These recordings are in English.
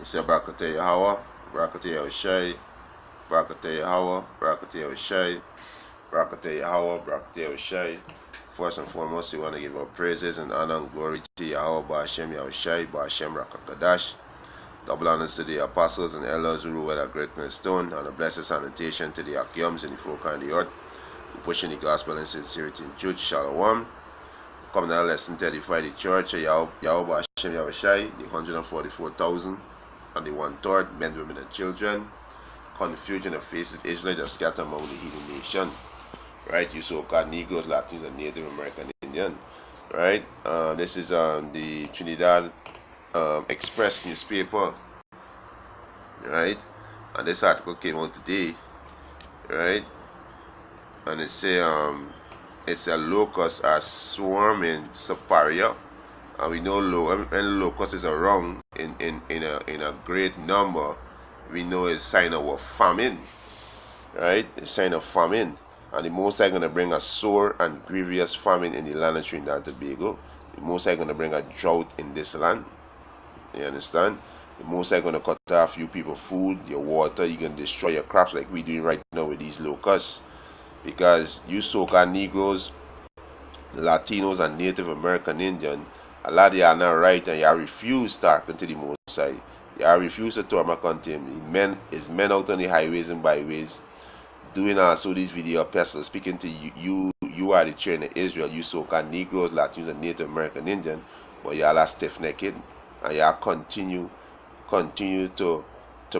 Say Barakateh Yahweh, Barakateh Yahushai, Barakateh Yahweh, Barakateh Yahushai, Barakateh Yahweh, Barakateh Yahushai. First and foremost, we want to give our praises and honor and glory to Yahweh, Ba'ashem Yahushai, Ba'ashem Rakakadash. Double honors to the apostles and elders who rule with a great millstone, and a blessed salutation to the Akyums and the folk of the earth who pushing the gospel in sincerity and truth. Shalom. Come now, let's edify the church of Yahweh, Ba'ashem Yahushai, the 144,000 and the 1/3, men, women, and children. Confusion that faces Israel that scatter among the heathen nation. Right, you so-called Negroes, Latinos, and Native American Indian. Right, this is the Trinidad Express newspaper. Right, and this article came out today. Right, and it say it's a locusts are swarming Superior, and we know when locusts is around in a great number, we know it's sign of a famine. Right, it's sign of famine. And the Most High going to bring a sore and grievous famine in the land of Trinidad Tobago. The Most High going to bring a drought in this land. You understand? The Most High going to cut off you people food, your water. You're going to destroy your crops like we're doing right now with these locusts. Because you so-called Negroes, Latinos, and Native American Indian, a lot of you are not right, and you refuse talking to the Most High. You refuse to talk to him. His men out on the highways and byways, doing also this video pestle speaking to you are the children of Israel, you so-called Negroes, Latinos, and Native American Indian, but y'all are stiff-necked, and y'all continue to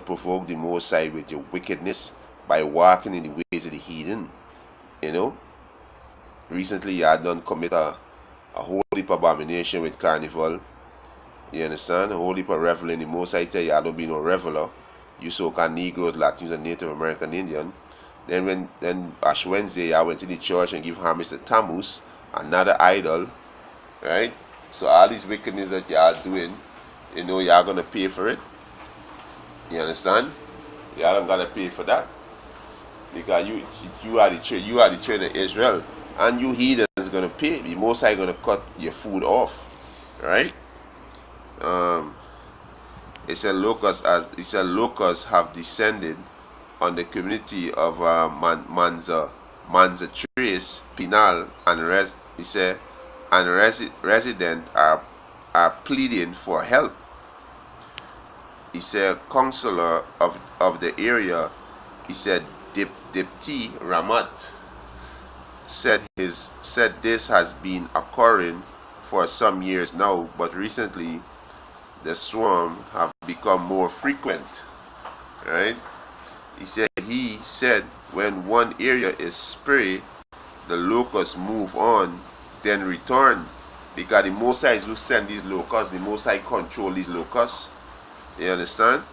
provoke the Most High with your wickedness by walking in the ways of the heathen. You know, recently y'all done commit a whole heap of abomination with carnival. You understand? A whole heap of reveling. The Most High tell y'all don't be no reveler, you so-called Negroes, Latinos, and Native American Indian. Then Ash Wednesday, I went to the church and give homage to Tammuz, another idol, right? So all these wickedness that y'all doing, you know, y'all gonna pay for it. You understand? Y'all don't gotta pay for that, because you are the children of Israel, and you heathens gonna pay. The Most High gonna cut your food off, right? It said locusts have descended on the community of Manza Trace, Pinal, and residents are pleading for help. He said counselor of the area, he said Dipti Ramat said this has been occurring for some years now, but recently the swarm have become more frequent. Right? He said when one area is sprayed, the locusts move on, then return. Because the Most High who send these locusts, the Most High control these locusts. You understand?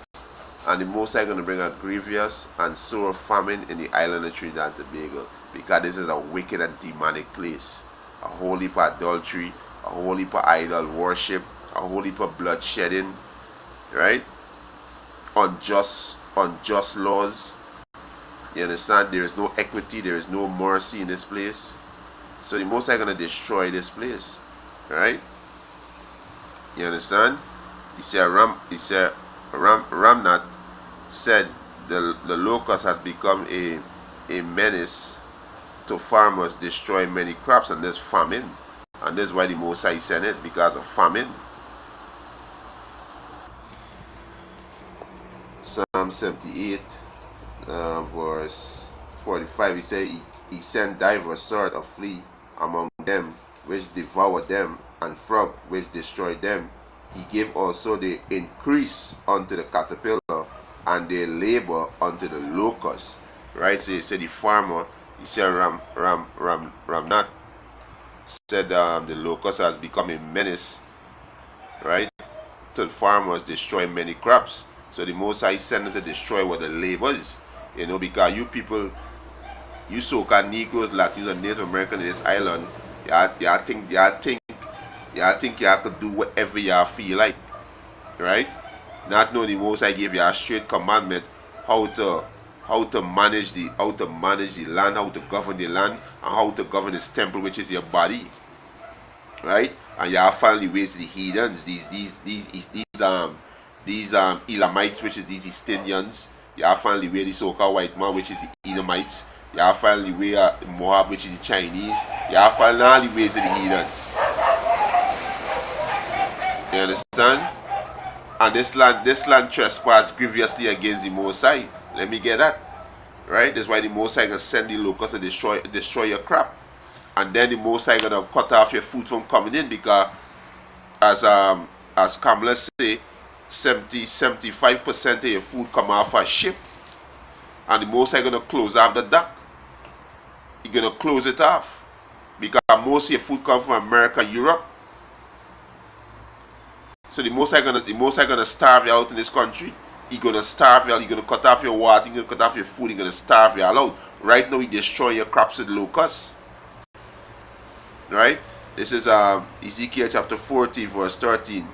And the Most High going to bring a grievous and sore famine in the island of Trinidad and Tobago. Because this is a wicked and demonic place. A whole heap of adultery, a whole heap of idol worship, a whole heap of blood shedding. Right? Unjust laws. You understand? There is no equity, there is no mercy in this place. So the Most High gonna destroy this place. Right? You understand? He said Ramnat said the locust has become a menace to farmers, destroying many crops, and there's famine. And that's why the Most High sent it, because of famine. Psalm 78, verse 45, he said, he sent divers sort of flea among them, which devoured them, and frog, which destroyed them. He gave also the increase unto the caterpillar, and their labor unto the locust. Right? So he said the farmer, he said Ramnat said the locust has become a menace, right, to the farmers, destroying many crops. So the Most High sent them to destroy what the labor is. You know, because you people, you so-called Negroes, Latinos, and Native American in this island, y'all think y'all could do whatever y'all feel like. Right? Not knowing the Most High gave y'all straight commandment how to manage the land, how to govern the land, and how to govern His temple, which is your body. Right? And y'all finally ways the heathens, these these Elamites, which is these East Indians. You have finally where the so-called white man, which is the Edomites. You have finally where Moab, which is the Chinese. You have finally all the ways of the heathens. You understand? And this land trespassed grievously against the Most High. Let me get that. Right? That's why the Most High gonna send the locusts and destroy your crop. And then the Most High gonna cut off your food from coming in, because as Kamala say, 75% of your food come off a ship. And the Most High gonna close off the dock. He gonna close it off. Because most of your food come from America and Europe. So the Most High gonna starve you out in this country. He gonna starve you out. He gonna cut off your water. He gonna cut off your food. He gonna starve you all out. Right now, he destroy your crops with locusts. Right? This is Ezekiel chapter 14, verse 13.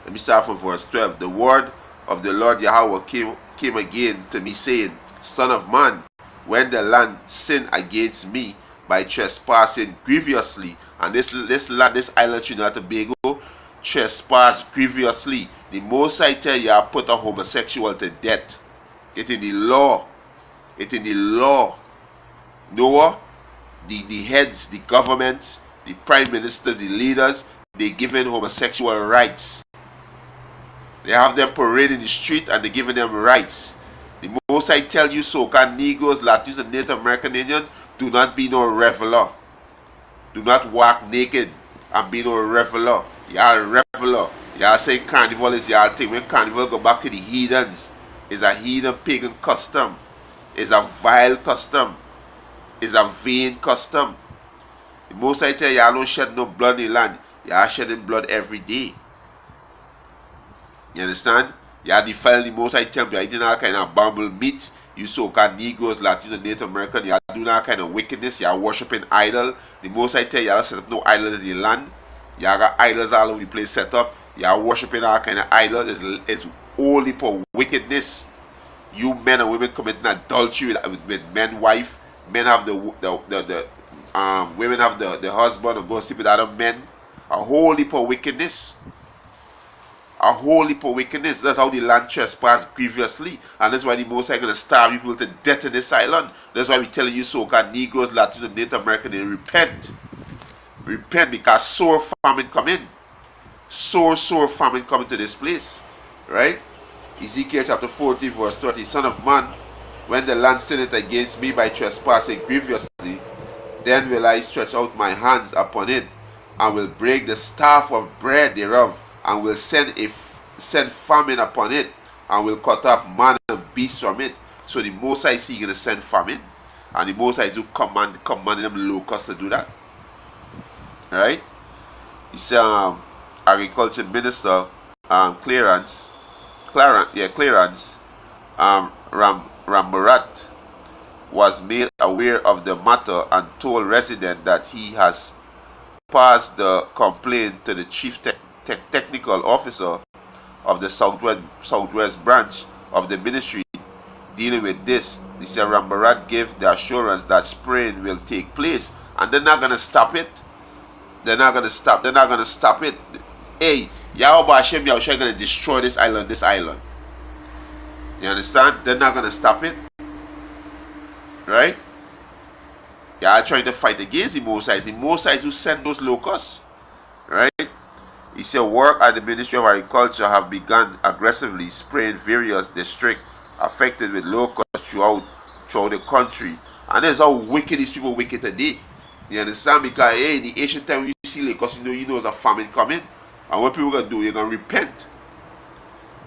Let me start from verse 12. The word of the Lord Yahweh came again to me, saying, Son of man, when the land sinned against me by trespassing grievously, and this island Trinidad Tobago trespass grievously, the Most High tell you, I put a homosexual to death. It's in the law. It's in the law. Noah, the heads, the governments, the prime ministers, the leaders, they given homosexual rights. They have them parading the street and they giving them rights. The Most High tell you, so-called Negroes, Latinos, and Native American Indians, do not be no reveler. Do not walk naked and be no reveler. Y'all reveler. Y'all say carnival is y'all thing. When carnival go back to the heathens, it's a heathen pagan custom. It's a vile custom. It's a vain custom. The Most High tell y'all don't shed no blood in the land. Y'all shedding blood every day. You understand? Y'all defile the Most High temple. Y'all eating all kind of bumble meat. You so-called Negroes, Latinos, Native American. Y'all doing all kind of wickedness. Y'all worshiping idol. The Most High tell y'all set up no idol in the land. Y'all got idols all over the place set up. Y'all worshiping all kind of idols. It's only for wickedness. You men and women committing adultery with men, wife. Men have the women have the husband and go sleep with other men. A whole heap of wickedness. A whole heap of wickedness. That's how the land trespass grievously. And that's why the Most High going to starve people to death in this island. That's why we're telling you so-called Negroes, Latinos, Native American, they repent. Repent, because sore famine come in. Sore famine come into this place. Right? Ezekiel chapter 14 verse 30. Son of man, when the land sinneth against me by trespassing grievously, then will I stretch out my hands upon it, and will break the staff of bread thereof, and will send famine upon it, and will cut off man and beast from it. So the Most High is going to send famine, and the Most High is commanding them locusts to do that. Right? He said, agriculture minister Clarence Rambarat was made aware of the matter and told resident that he has passed the complaint to the chief technical officer of the southwest branch of the ministry dealing with this. He said Rambarat gave the assurance that spraying will take place, and they're not gonna stop it. They're not gonna stop it. Hey, Yahweh Hashem Yahushua gonna destroy this island. You understand? They're not gonna stop it. Right? Y'all trying to fight against the Most High. The Most High who sent those locusts. Right? He said work at the Ministry of Agriculture have begun aggressively spraying various districts affected with locusts throughout the country. And that's how wicked these people wicked today. You understand? Because hey, in the ancient time you see locusts, you know there's a famine coming. And what people gonna do? You're gonna repent.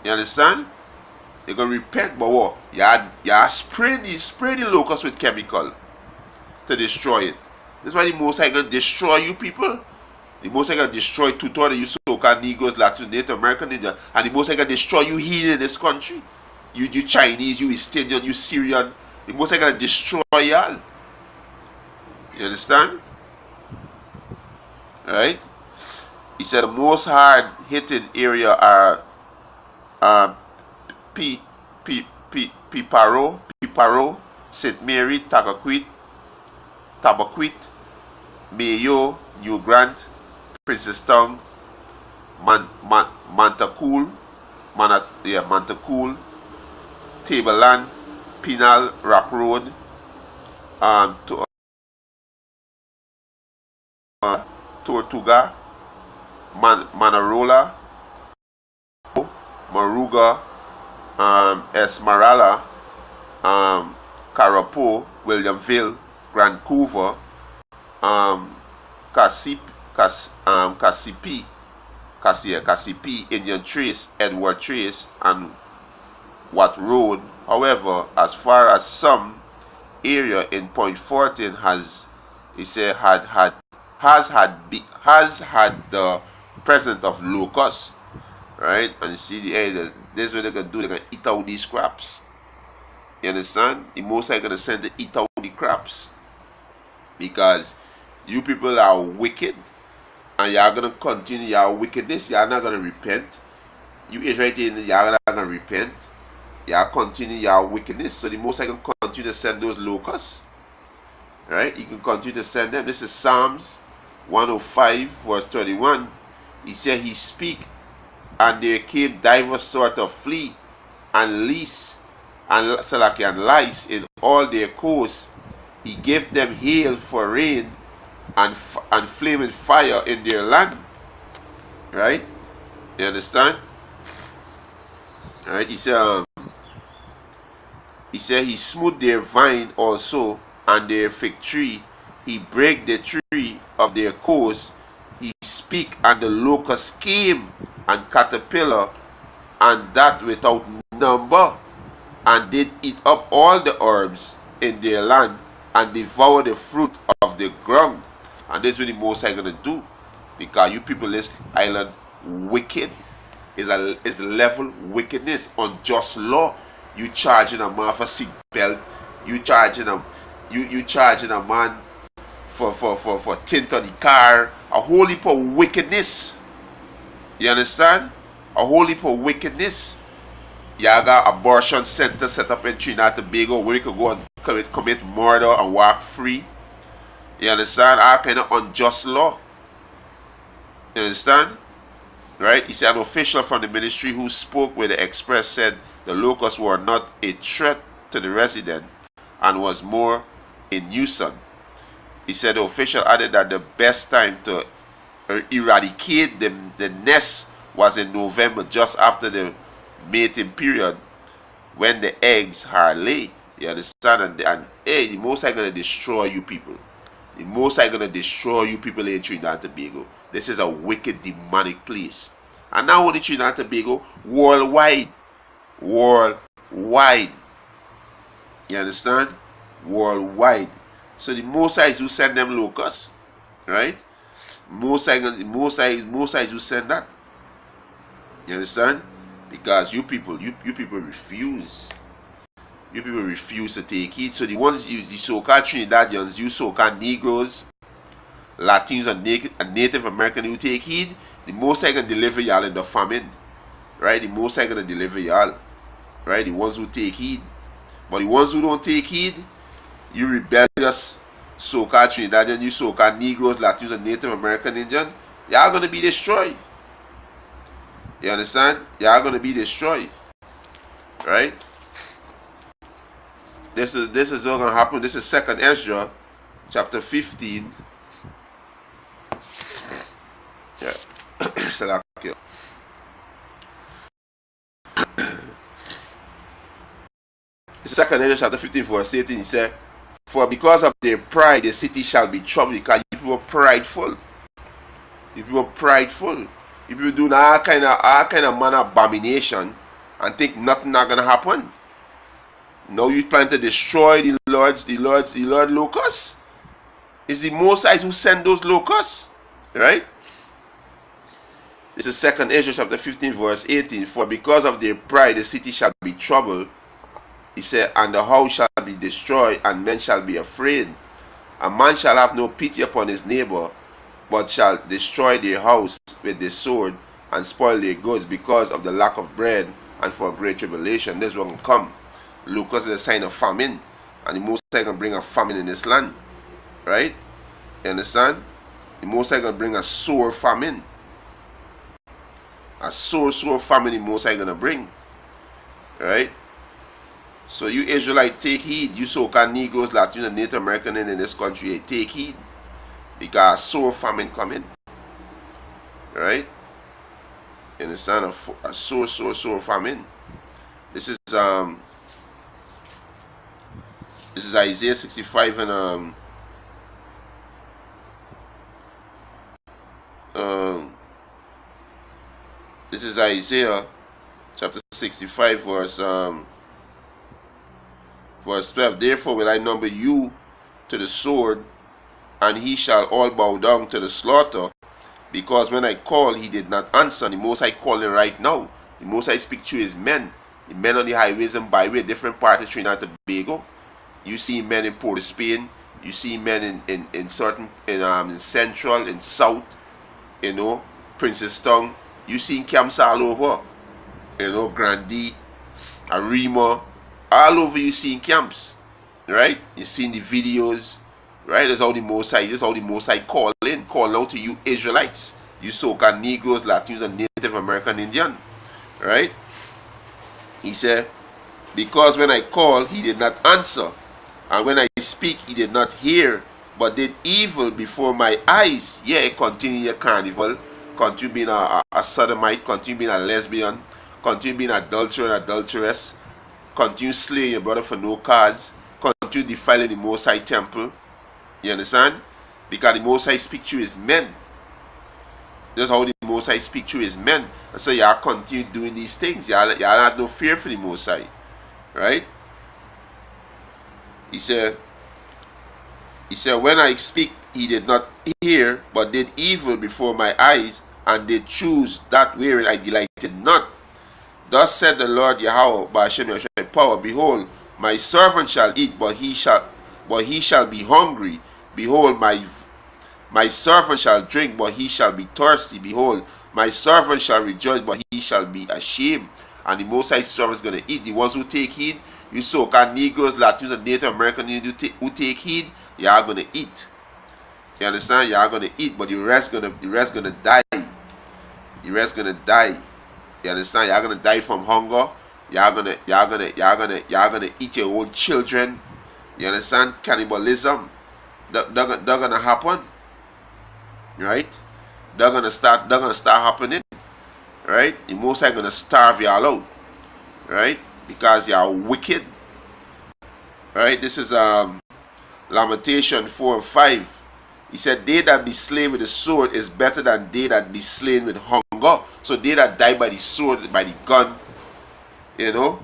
You understand? They're gonna repent, but what? You spray the locusts with chemical to destroy it. That's why the Most High gonna destroy you people. The Most High gonna destroy 2/3 of you so-called Negroes, Latinos, Native American Indian, and the Most High gonna destroy you here in this country. You Chinese, you East Indian, you Syrian. The Most High gonna destroy y'all. You understand? Right? He said the most hard hitting area are Piparo, St. Mary, Tabaquit, Mayo, New Grant, Princestown, Mantacool, Mantacool, Tableland, Pinal, Rock Road, to Tortuga, Manarola, Moruga, Esmeralda, Carapo, Williamville, Grand Couver, Cassipi, Indian Trace, Edward Trace, and Watt Road. However, as far as some area in Point 14 has had the presence of locusts, right? And you see the area, this is what they're gonna do. They're gonna eat out these crops. You understand? The most are gonna send to eat out the crops because you people are wicked, and you are gonna continue your wickedness. You are not gonna repent. You Israelites, you are not gonna repent. You are continue your wickedness. So the most I can continue to send those locusts. Right? You can continue to send them. This is Psalms 105 verse 31. He said, He speak, and there came divers sort of flea and lice and lice in all their coasts. He gave them hail for rain and flaming fire in their land. Right? You understand? Right? He said He smote their vine also, and their fig tree. He break the tree of their coast. He speak, and the locust came, and caterpillar, and that without number, and did eat up all the herbs in their land, and devour the fruit of the ground. And this is what the Most High gonna do, because you people in this island wicked. Is level wickedness, unjust law. You charging a man for seat belt. You charging a man for tint on the car. A whole heap of wickedness. You understand? A whole heap of wickedness. You got abortion center set up in Trinidad Tobago where you could go and commit murder and walk free. You understand? All kind of unjust law. You understand? Right? He said an official from the ministry who spoke with the express said the locusts were not a threat to the resident and was more a nuisance. He said the official added that the best time to eradicate the nest was in November, just after the mating period, when the eggs are laid. You understand? And hey, the Most High gonna destroy you people. The Most High gonna destroy you people in Trinidad and Tobago. This is a wicked, demonic place. And not only Trinidad and Tobago, worldwide. Worldwide. You understand? Worldwide. So the Most High is who send them locusts. Right? Most High is who send that. You understand? Because you people refuse. You people refuse to take it. So the ones, the so-called Trinidadians, you so-called Negroes, Latinos, and Native American who take heed, the Most High gonna deliver y'all in the famine. Right? The Most High gonna deliver y'all. Right? The ones who take heed. But the ones who don't take heed, you rebellious so-called Trinidadian, you so-called Negroes, Latinos, and Native American Indian, y'all gonna be destroyed. You understand? Y'all gonna be destroyed. Right? This is what gonna happen. This is 2nd Ezra, chapter 15. Yeah. It's 2nd Ezra chapter 15 verse 18. He said, for because of their pride the city shall be troubled, because you people are prideful. You people are prideful. You people do all kind of man abomination and think nothing not gonna happen. Now you plan to destroy the Lord locusts. It's the Most High who send those locusts. Right? This is 2nd Ezra chapter 15 verse 18. For because of their pride the city shall be troubled. He said, and the house shall be destroyed, and men shall be afraid. A man shall have no pity upon his neighbor, but shall destroy their house with the sword, and spoil their goods because of the lack of bread, and for great tribulation. This will come. Locusts is a sign of famine, and the Most High can bring a famine in this land. Right? You understand? The Most High can bring a sore famine. A sore famine the Most High gonna bring. Right? So you Israelite, take heed. You so-called Negroes, Latinos, and Native American in this country, take heed. Because sore famine coming. Right? You understand? A sore famine. This is Isaiah 65 and this is Isaiah chapter 65 verse 12. Therefore will I number you to the sword, and he shall all bow down to the slaughter, because when I call he did not answer. The Most High calling right now. The Most High speak to his men. The men on the highways and byway, different parts of Trinidad Tobago. You see men in Port of Spain. You see men in certain in central, in south, you know, Princestown. You see camps all over, you know, Grandee, Arima, all over. You see camps, right? You see the videos, right? That's how the Most High calling out to you Israelites, you so-called Negroes, Latinos, and Native American Indian, right? He said, because when I call, he did not answer, and when I speak, he did not hear, but did evil before my eyes. Yeah, continue your carnival, continue being a sodomite, continue being a lesbian, continue being adulterer and adulteress, continue slaying your brother for no cause, continue defiling the Most High temple. You understand? Because the Most High speak to his men. That's how the Most High speak to his men. And so y'all continue doing these things. Y'all have no fear for the Most High. Right? He said, when I speak, he did not hear, but did evil before my eyes, and did choose that wherein I delighted not. Thus said the Lord Yahweh by Hashem Yahweh power, behold, my servant shall eat, but he shall be hungry. Behold, my servant shall drink, but he shall be thirsty. Behold, my servant shall rejoice, but he shall be ashamed. And the Most High servant is going to eat. The ones who take heed, you so-called Negroes, Latinos, and Native Americans who take heed, you are going to eat. You understand? You are going to eat, but the rest gonna die. The rest gonna die. You understand? You are going to die from hunger. You are gonna eat your own children. You understand? Cannibalism. They're gonna happen. Right? They're gonna start happening. Right? The Most High gonna starve y'all out. Right? Because you are wicked. Right? This is Lamentation 4 and 5. He said, they that be slain with the sword is better than they that be slain with hunger. So they that die by the sword, by the gun, you know,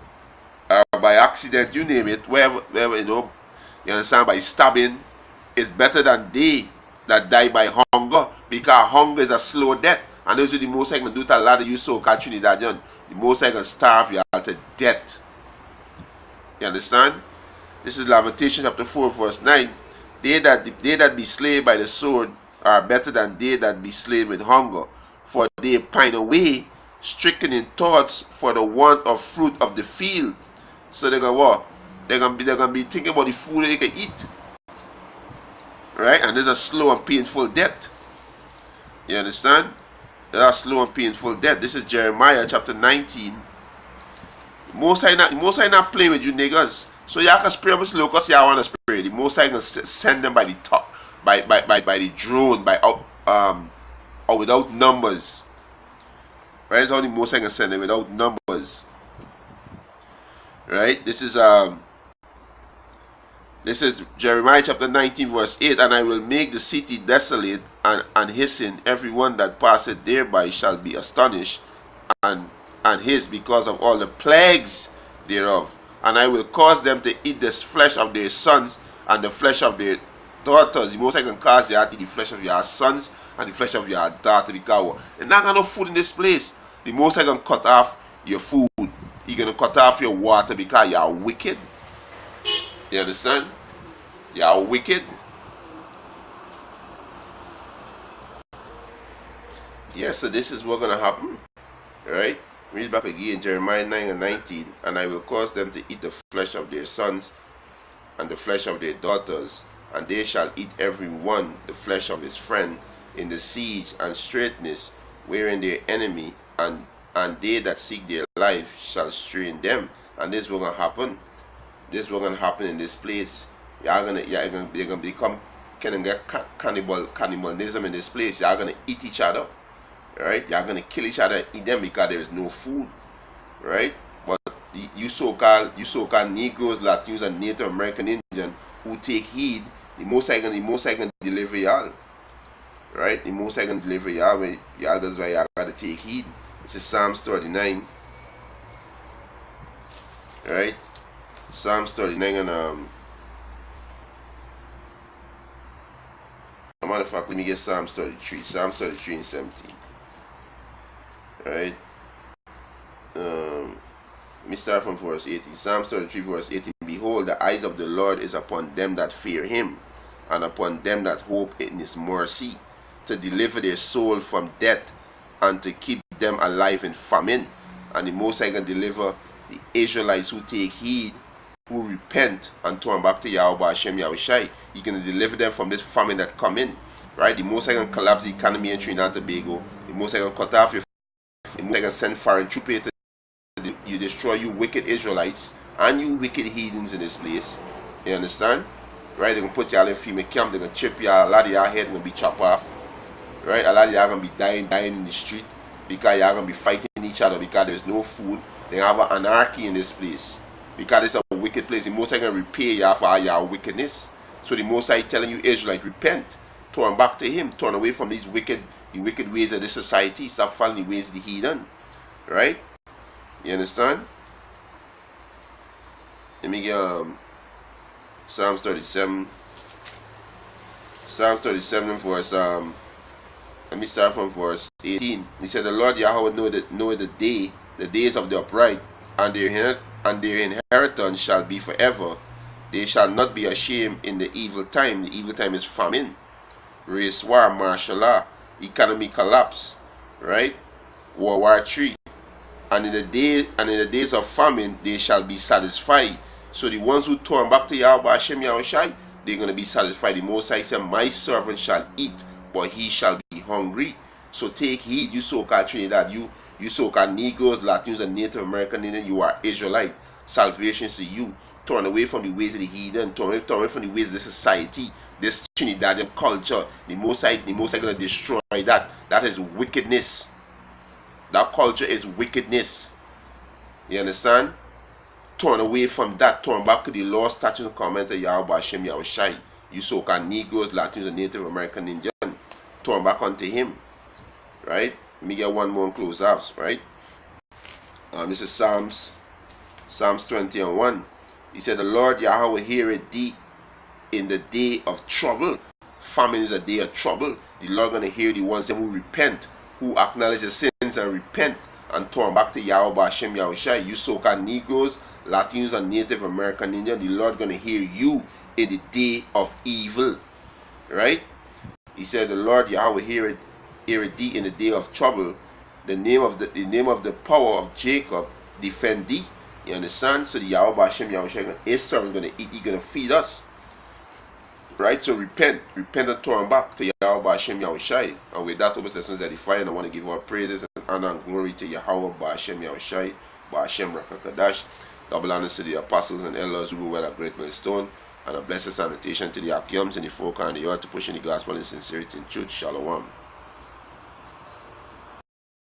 or by accident, you name it, wherever, you know, you understand, by stabbing, is better than they that die by hunger, because hunger is a slow death. And those are the Most High going to do to a lot of you so-called Trinidadian. The Most High going to starve you all to death. You understand? This is Lamentation chapter 4 verse 9. They that be slain by the sword are better than they that be slain with hunger. For they pine away, stricken in thoughts for the want of fruit of the field. So they're going to what? They're going to be thinking about the food they can eat. Right? And there's a slow and painful death. You understand? There's a slow and painful death. This is Jeremiah chapter 19. Most High not playing with you niggas. So y'all can spray them slow because y'all want to spray. The Most High gonna send them by the top, by the drone, or without numbers. Right? That's how the Most High gonna send them without numbers. Right? This is Jeremiah chapter 19 verse 8. And I will make the city desolate and hasten, everyone that passeth thereby shall be astonished and his because of all the plagues thereof. And I will cause them to eat the flesh of their sons and the flesh of their daughters. The Most High can cause them to eat the flesh of your sons and the flesh of your daughter. Because they're not got no food in this place. The Most High can cut off your food. He's gonna cut off your water because you are wicked. You understand? You are wicked. Yeah, so this is what's gonna happen. Right? Read back again, Jeremiah 9 and 19. And I will cause them to eat the flesh of their sons and the flesh of their daughters, and they shall eat every one the flesh of his friend in the siege and straitness wherein their enemy and they that seek their life shall strain them. And this will gonna happen. This will gonna happen in this place. You're gonna become kind of get cannibalism in this place. You're gonna eat each other, right? You're gonna kill each other and eat them because there is no food, right? But you so-called Negroes, Latinos, and Native American Indian who take heed, the most I can deliver y'all, right? The most I can deliver y'all, when y'all, that's why y'all gotta take heed. This is Psalms 39, right? Psalms 39 and matter of fact, let me get Psalms 33. Psalms 33 and 17. Right? Let me start from verse 18. Psalms 33 verse 18. Behold, the eyes of the Lord is upon them that fear him, and upon them that hope in his mercy, to deliver their soul from death, and to keep them alive in famine. And the Most High can deliver the Israelites who take heed, who repent and turn back to Yahweh Hashem Yahushai. He can deliver them from this famine that come in. Right? The Most High can collapse the economy in Trinidad Tobago. The Most High can cut off your. The Most High can send foreign troops to you, destroy you wicked Israelites and you wicked heathens in this place. You understand? Right? They're gonna put y'all in female camp. They're gonna chip y'all. A lot of y'all head gonna be chopped off. Right? A lot of y'all gonna be dying in the street because y'all gonna be fighting each other because there's no food. They have an anarchy in this place. Because it's a wicked place. The Most High can repay y'all for all y'all wickedness. So the Most High telling you, Israelites, repent, turn back to him, turn away from the wicked ways of this society, stop following the ways of the heathen. Right? You understand? Let me get Psalms 37. Psalms 37 verse let me start from verse 18. He said, the Lord Yahweh know the days of the upright, and their inheritance shall be forever. They shall not be ashamed in the evil time. The evil time is famine, race war, martial law, economy collapse, right? World War III. And in the days of famine, they shall be satisfied. So the ones who turn back to Yahweh Hashem Yahushai, they're going to be satisfied. The Most High said, my servant shall eat, but he shall be hungry. So take heed, you so-called Trinidad, you so-called Negroes, Latinos, and Native American Indian, you are Israelite. Salvation is to you. Turn away from the ways of the heathen, turn away from the ways of the society, this Trinidadian culture. The Most High going to destroy that. That is wickedness. That culture is wickedness. You understand? Turn away from that. Turn back to the law, statutes, and commandments of Yahweh Hashem Yahushai. You so-called Negroes, Latinos, and Native American Indian. Turn back unto him. Right? Let me get one more and close out. Right? This is Psalms 20 and 1. He said, the Lord Yahweh heareth thee in the day of trouble. Famine is a day of trouble. The Lord going to hear the ones who repent, who acknowledge the sins and repent and turn back to Yahweh Hashem Yahushai. You so-called Negroes, Latinos, and Native American Indian, the Lord going to hear you in the day of evil. Right? He said, the Lord Yahweh heareth thee in the day of trouble. The name of the power of Jacob defend thee. You understand? So the Yahweh Hashem Yahushai, his servant is going to eat, he's going to feed us. Right? So repent and turn back to Yahweh Hashem Yahushai. And with that, Obus Lessons Edify, and I want to give our praises and honor and glory to Yahweh Hashem Yahushai, Hashem Rakakadash. Double honors to the apostles and elders who were a great milestone, and a blessed sanitation to the Akiums and the folk and the earth to push in the gospel in sincerity and truth. Shalom.